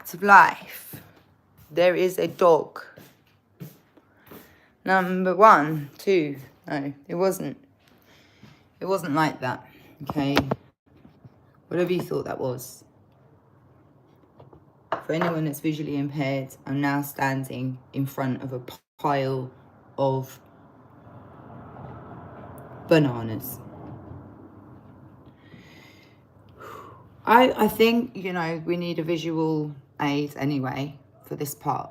fact of life. There is a dog. Number 1, 2. No, it wasn't. It wasn't like that. Okay. Whatever you thought that was. For anyone that's visually impaired, I'm now standing in front of a pile of bananas. I think, you know, we need a visual aid anyway for this part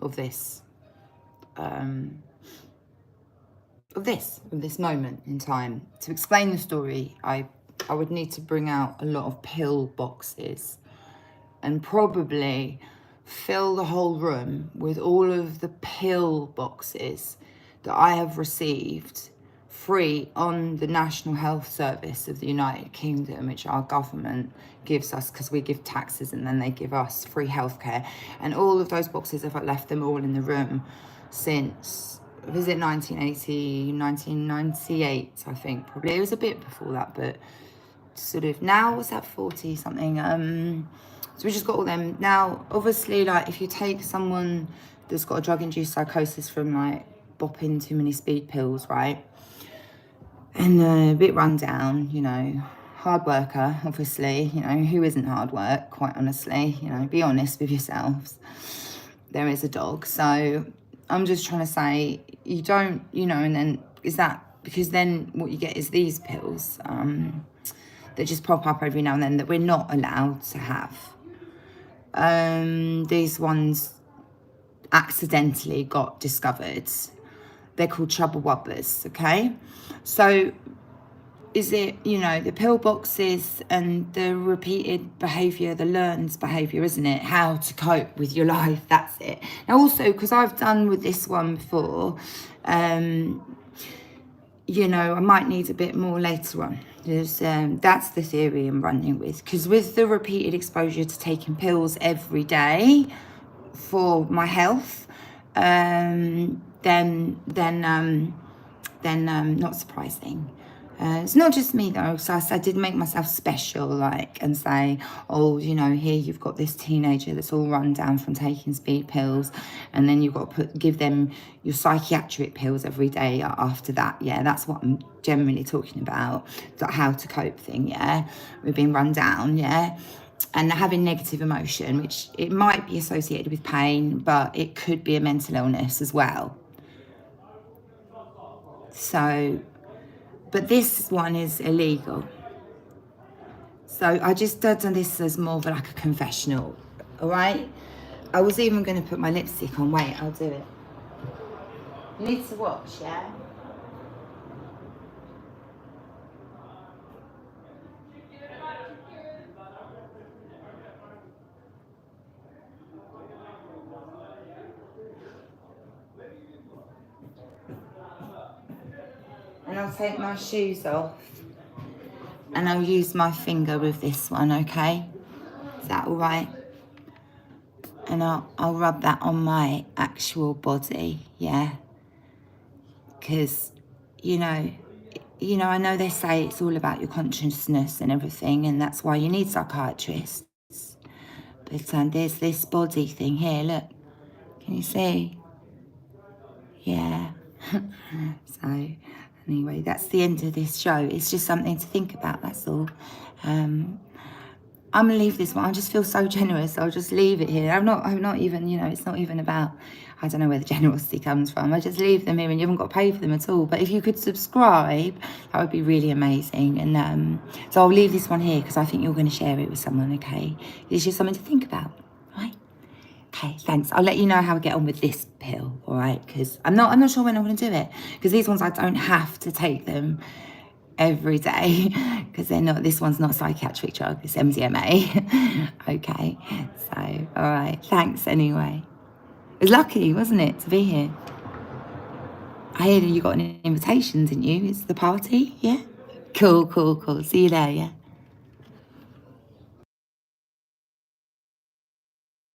of this moment in time. To explain the story, I would need to bring out a lot of pill boxes and probably fill the whole room with all of the pill boxes that I have received free on the National Health Service of the United Kingdom, which our government gives us because we give taxes and then they give us free healthcare. And all of those boxes, I've left them all in the room since, was it 1980, 1998, I think, probably. It was a bit before that, but sort of now, was that 40 something? So we just got all them. Now, obviously, like, if you take someone that's got a drug-induced psychosis from, like, bopping too many speed pills, right? And a bit run down, you know, hard worker, obviously, you know, who isn't hard work, quite honestly, you know, be honest with yourselves. There is a dog. So I'm just trying to say, you don't, you know, and then is that, because then what you get is these pills that just pop up every now and then that we're not allowed to have. These ones accidentally got discovered. They're called chubba wubbers, okay? So is it, you know, the pill boxes and the repeated behaviour, the learned behaviour, isn't it? How to cope with your life, that's it. Now also, because I've done with this one before, you know, I might need a bit more later on. There's, that's the theory I'm running with. Because with the repeated exposure to taking pills every day for my health, then not surprising. It's not just me though, so I did make myself special, like, and say, oh, you know, here you've got this teenager that's all run down from taking speed pills, and then you've got to give them your psychiatric pills every day after that. Yeah, that's what I'm generally talking about, that how to cope thing. Yeah, we've been run down. Yeah. And having negative emotion, which it might be associated with pain, but it could be a mental illness as well. So, but this one is illegal. So I just done this as more of like a confessional, all right? I was even going to put my lipstick on. Wait, I'll do it. You need to watch, yeah? And I'll take my shoes off and I'll use my finger with this one, okay? Is that all right? And I'll rub that on my actual body, yeah? Because, you know, I know they say it's all about your consciousness and everything, and that's why you need psychiatrists. But there's this body thing here, look. Can you see? Yeah. So, anyway, that's the end of this show. It's just something to think about, that's all. I'm gonna leave this one. I just feel so generous. I'll just leave it here. I'm not even, you know, it's not even about, I don't know where the generosity comes from. I just leave them here and you haven't got to pay for them at all. But if you could subscribe, that would be really amazing. And so I'll leave this one here because I think you're going to share it with someone, okay? It's just something to think about, right? Okay, thanks. I'll let you know how I get on with this pill, all right? Because I'm not sure when I'm going to do it. Because these ones, I don't have to take them every day because they're not, this one's not a psychiatric drug, it's MDMA. Okay, so all right, thanks anyway. It was lucky, wasn't it, to be here? I heard you got an invitation, didn't you? It's the party, yeah? Cool. See you there, yeah?